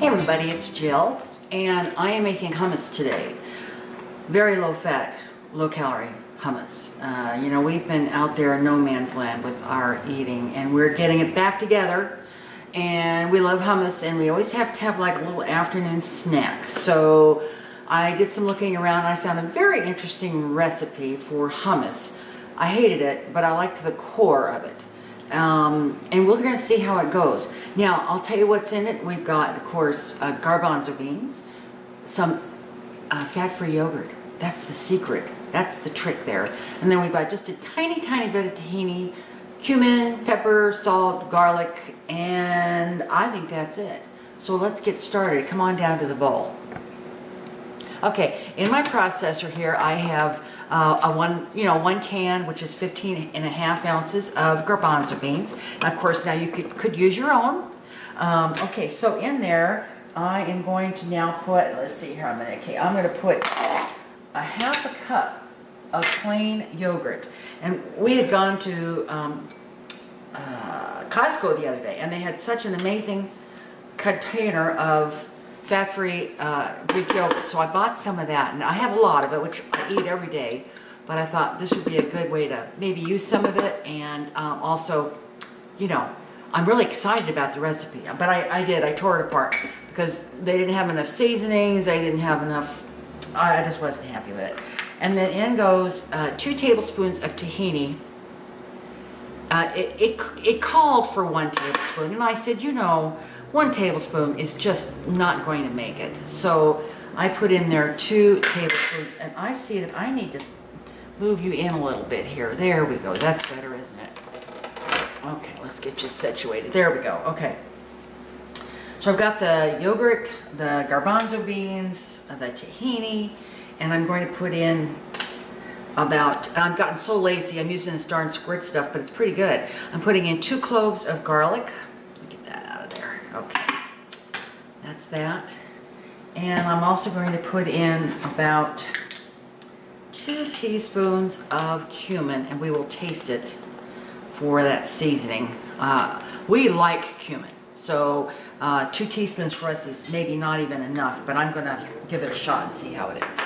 Hey everybody, it's Jill, and I am making hummus today. Very low fat, low calorie hummus. You know, we've been out there in no man's land with our eating, and we're getting it back together. And we love hummus, and we always have to have like a little afternoon snack. So I did some looking around, and I found a very interesting recipe for hummus. I hated it, but I liked the core of it. And we're going to see how it goes. Now, I'll tell you what's in it. We've got, of course, garbanzo beans, some fat-free yogurt. That's the secret. That's the trick there. And then we've got just a tiny, tiny bit of tahini, cumin, pepper, salt, garlic, and I think that's it. So let's get started. Come on down to the bowl. Okay, in my processor here, I have one can, which is 15.5 ounces of garbanzo beans. And of course, now you could use your own. Okay, so in there, I am going to now put, let's see here, I'm going to put a half a cup of plain yogurt. And we had gone to Costco the other day, and they had such an amazing container of fat-free Greek yogurt, so I bought some of that, and I have a lot of it, which I eat every day, but I thought this would be a good way to maybe use some of it, and also, you know, I'm really excited about the recipe, but I tore it apart, because they didn't have enough seasonings, they didn't have enough, I just wasn't happy with it. And then in goes 2 tablespoons of tahini. It called for 1 tablespoon, and I said, you know, 1 tablespoon is just not going to make it. So I put in there 2 tablespoons, and I see that I need to move you in a little bit here. There we go. That's better, isn't it? Okay, let's get you situated. There we go. Okay. So I've got the yogurt, the garbanzo beans, the tahini, and I'm going to put in I've gotten so lazy, I'm using this darn squirt stuff, but it's pretty good. I'm putting in 2 cloves of garlic. Get that out of there. Okay. That's that. And I'm also going to put in about 2 teaspoons of cumin, and we will taste it for that seasoning. We like cumin, so 2 teaspoons for us is maybe not even enough, but I'm going to give it a shot and see how it is.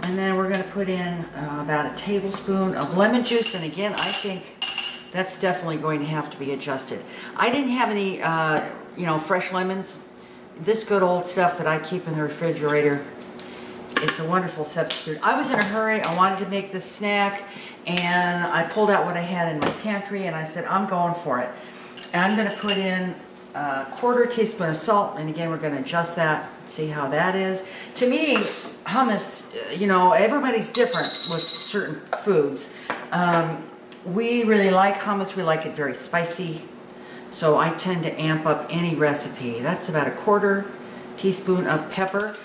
And then we're going to put in about a tablespoon of lemon juice, and again, I think that's definitely going to have to be adjusted. I didn't have any, you know, fresh lemons. This good old stuff that I keep in the refrigerator, it's a wonderful substitute. I was in a hurry. I wanted to make this snack, and I pulled out what I had in my pantry, and I said, I'm going for it. And I'm going to put in a 1/4 teaspoon of salt, and again, we're going to adjust that, see how that is. To me, hummus, you know, everybody's different with certain foods. We really like hummus. We like it very spicy, so I tend to amp up any recipe. That's about a 1/4 teaspoon of pepper.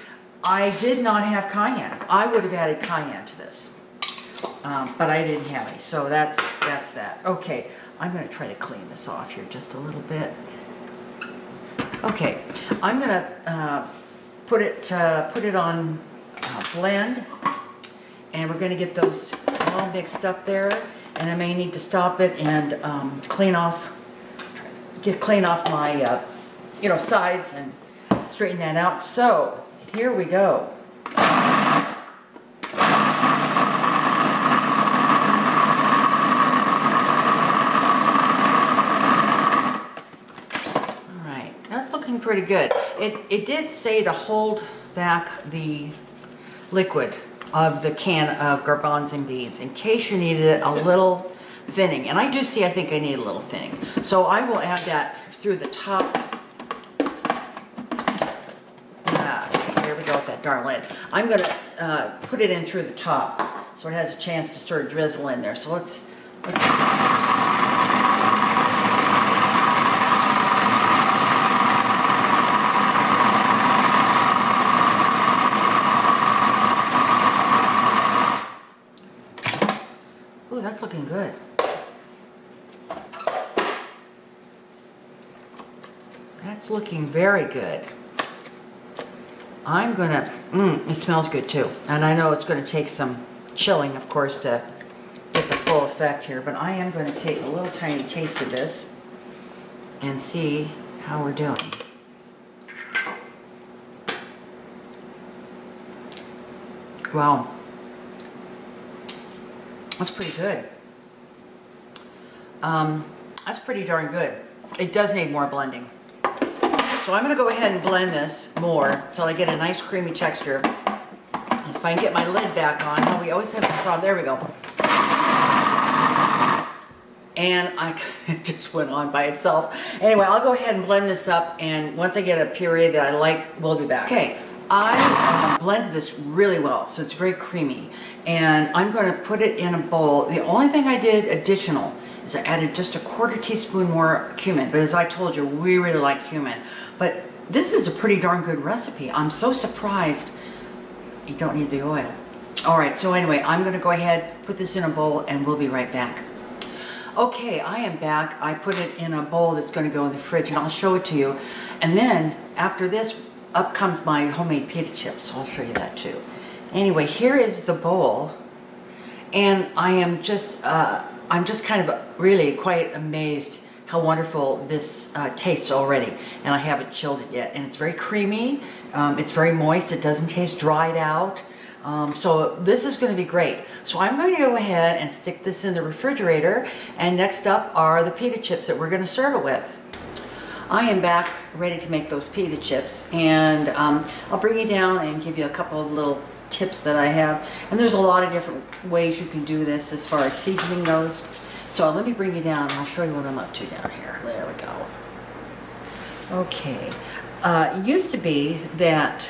I did not have cayenne. I would have added cayenne to this, but I didn't have any, so that's that. Okay, I'm going to try to clean this off here just a little bit. Okay, I'm going to put it on blend, and we're going to get those all mixed up there, and I may need to stop it and clean off my you know, sides and straighten that out. So here we go. Pretty good. It did say to hold back the liquid of the can of garbanzo beans in case you needed it a little thinning. And I do see, I think I need a little thinning. So I will add that through the top. There we go with that darn lid. I'm going to put it in through the top so it has a chance to sort of drizzle in there. So let's that's looking good. That's looking very good. I'm gonna, it smells good too. And I know it's gonna take some chilling, of course, to get the full effect here, but I am gonna take a little tiny taste of this and see how we're doing. Wow. That's pretty good. That's pretty darn good. It does need more blending. So I'm gonna go ahead and blend this more until I get a nice creamy texture. If I can get my lid back on, oh, we always have the problem. There we go. And it just went on by itself. Anyway, I'll go ahead and blend this up, and once I get a puree that I like, we'll be back. Okay, I blended this really well, so it's very creamy. And I'm gonna put it in a bowl. The only thing I did additional is I added just a 1/4 teaspoon more cumin, but as I told you, we really like cumin. But this is a pretty darn good recipe. I'm so surprised you don't need the oil. All right, so anyway, I'm gonna go ahead, put this in a bowl, and we'll be right back. Okay, I am back. I put it in a bowl that's gonna go in the fridge, and I'll show it to you. And then, after this, up comes my homemade pita chips, so I'll show you that too. Anyway, here is the bowl, and I'm just kind of really quite amazed how wonderful this tastes already. And I haven't chilled it yet, and it's very creamy. It's very moist. It doesn't taste dried out. So this is going to be great. So I'm going to go ahead and stick this in the refrigerator, and next up are the pita chips that we're going to serve it with. I am back ready to make those pita chips, and I'll bring you down and give you a couple of little tips that I have. And there's a lot of different ways you can do this as far as seasoning goes. So let me bring you down and I'll show you what I'm up to down here. There we go. Okay. It used to be that,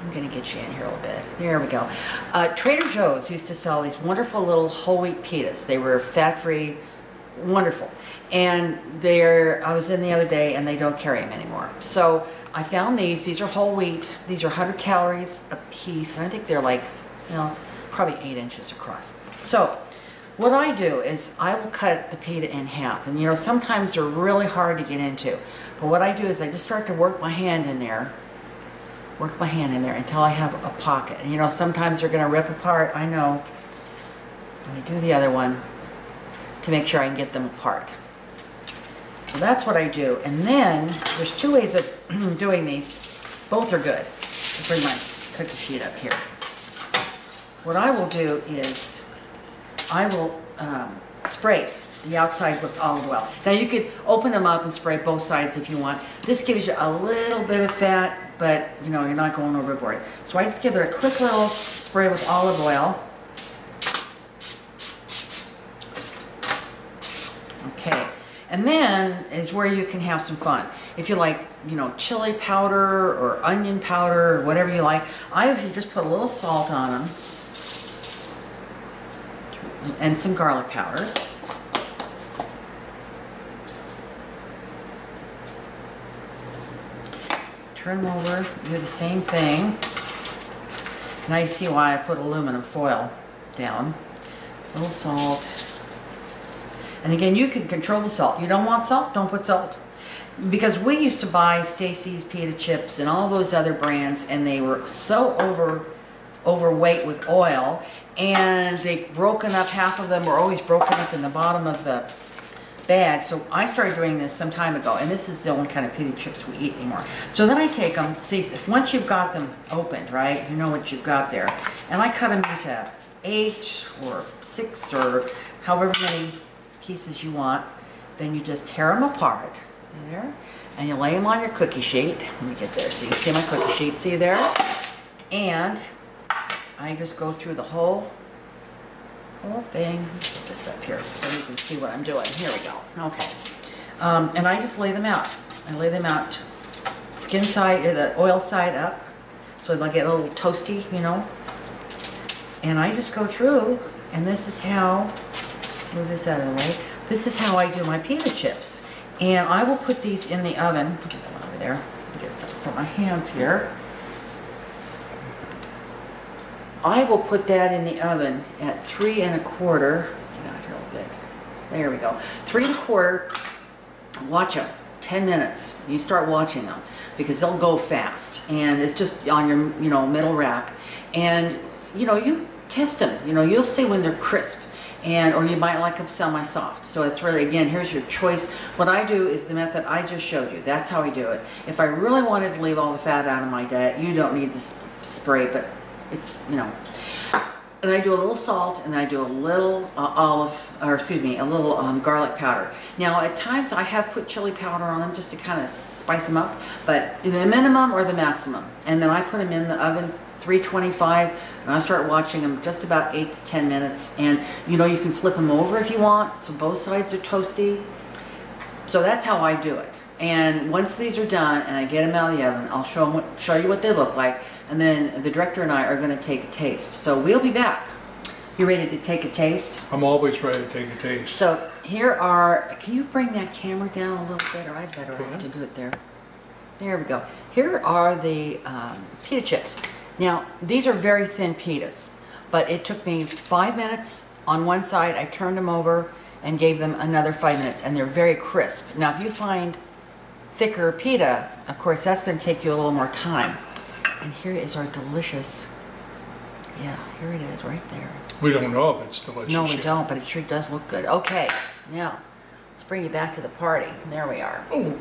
I'm going to get you in here a little bit. There we go. Trader Joe's used to sell these wonderful little whole wheat pitas. They were fat-free, wonderful. And I was in the other day and they don't carry them anymore. So I found these. These are whole wheat. These are 100 calories a piece. I think they're like, you know, probably 8 inches across. So what I do is I will cut the pita in half. And you know, sometimes they're really hard to get into. But what I do is I just start to work my hand in there. Work my hand in there until I have a pocket. And you know, sometimes they're going to rip apart. I know. And I do the other one to make sure I can get them apart. So that's what I do. And then there's 2 ways of doing these. Both are good. I'll bring my cookie sheet up here. What I will do is I will spray the outside with olive oil. Now you could open them up and spray both sides if you want. This gives you a little bit of fat, but you know, you're not going overboard. So I just give it a quick little spray with olive oil. Okay, and then is where you can have some fun. If you like, you know, chili powder or onion powder or whatever you like, I usually just put a little salt on them and some garlic powder. Turn them over, do the same thing. Now you see why I put aluminum foil down. A little salt. And again, you can control the salt. You don't want salt? Don't put salt. Because we used to buy Stacy's pita chips and all those other brands, and they were so overweight with oil, and they broken up. Half of them were always broken up in the bottom of the bag. So I started doing this some time ago, and this is the only kind of pita chips we eat anymore. So then I take them, see, once you've got them opened, right, you know what you've got there, and I cut them into 8 or 6 or however many pieces you want. Then you just tear them apart there, and you lay them on your cookie sheet. Let me get there so you can see my cookie sheet. See there? And I just go through the whole thing. Put this up here so you can see what I'm doing. Here we go. Okay. And I just lay them out. I lay them out skin side, the oil side up, so they'll get a little toasty, you know. And I just go through, and this is how, move this out of the way, this is how I do my pita chips. And I will put these in the oven. Put that one over there. Get some for my hands here. I will put that in the oven at 3 1/4. Get out here a little bit. There we go. 3 1/4. Watch them. 10 minutes. You start watching them because they'll go fast. And it's just on your, you know, middle rack. And you know, you test them. You know, you'll see when they're crisp. And or you might like them semi-soft. So it's really, again, here's your choice. What I do is the method I just showed you. That's how I do it. If I really wanted to leave all the fat out of my diet, you don't need this spray, but it's, you know. And I do a little salt, and I do a little a little garlic powder. Now, at times I have put chili powder on them just to kind of spice them up, but the minimum or the maximum. And then I put them in the oven, 325, and I start watching them just about 8 to 10 minutes. And you know, you can flip them over if you want, so both sides are toasty. So that's how I do it. And once these are done and I get them out of the oven, I'll show you what they look like. And then the director and I are going to take a taste. So we'll be back. You ready to take a taste? I'm always ready to take a taste. So here are, can you bring that camera down a little bit, or I'd better have to do it there. There we go. Here are the pita chips. Now, these are very thin pitas, but it took me 5 minutes on one side. I turned them over and gave them another 5 minutes, and they're very crisp. Now, if you find thicker pita, of course, that's going to take you a little more time. And here is our delicious, yeah, here it is right there. We don't know if it's delicious. No, we don't, but it sure does look good. Okay, now, let's bring you back to the party. There we are. Oh.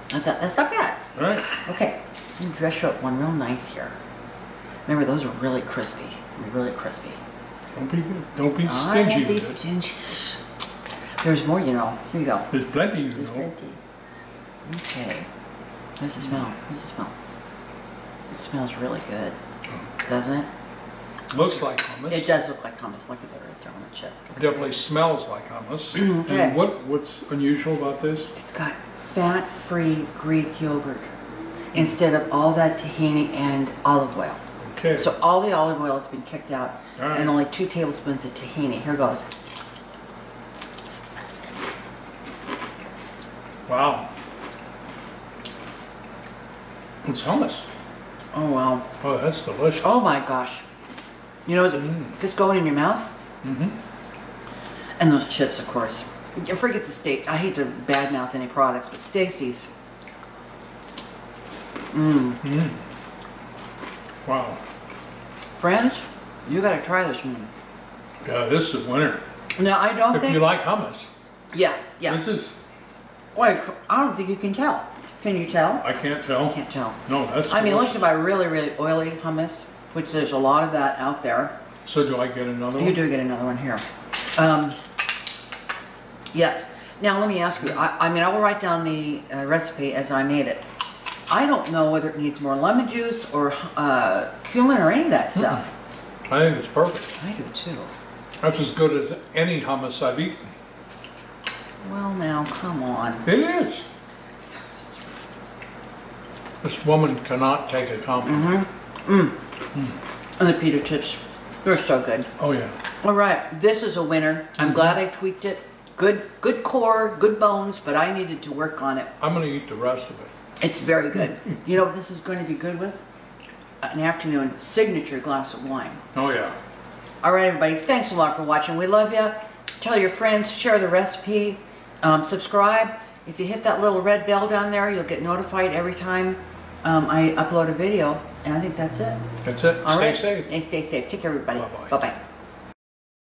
That's not bad. All right. Okay, let me dress you up one real nice here. Remember, those are really crispy. Really crispy. Don't be stingy. I won't be stingy. There's more, you know. Here you go. There's plenty, you There's know. plenty. Okay. How's it smell? How's it smell? It smells really good, doesn't it? Looks like hummus. It does look like hummus. Look at that right there on the chip. Definitely smells like hummus. Okay. And what's unusual about this? It's got fat-free Greek yogurt instead of all that tahini and olive oil. Okay. So all the olive oil has been kicked out, All right. and only 2 tablespoons of tahini. Here goes. Wow. It's hummus. Oh, wow. Oh, that's delicious. Oh, my gosh. You know, it's just going in your mouth. Mm-hmm. And those chips, of course. You forget the steak. I hate to badmouth any products, but Stacy's. Wow. Friends, you got to try this one. Yeah, this is a winner. Now, I don't If think... you like hummus. Yeah. This is... Wait, I don't think you can tell. Can you tell? I can't tell. I can't tell. No, that's... I mean, unless you buy really, really oily hummus, which there's a lot of that out there. So do I get another one? You do get another one here. Yes. Now, let me ask you. I mean, I will write down the recipe as I made it. I don't know whether it needs more lemon juice or cumin or any of that stuff. I think it's perfect. I do too. That's as good as any hummus I've eaten. Well, now, come on. It is. This woman cannot take a compliment. And the pita chips, they're so good. Oh yeah. All right, this is a winner. I'm glad I tweaked it. Good core, good bones, but I needed to work on it. I'm going to eat the rest of it. It's very good. You know what this is going to be good with? An afternoon signature glass of wine. Oh yeah. All right, everybody, thanks a lot for watching. We love you. Tell your friends, share the recipe, subscribe. If you hit that little red bell down there, you'll get notified every time I upload a video. And I think that's it. That's it. All Stay right. safe. And stay safe. Take care, everybody. Bye-bye. Bye-bye.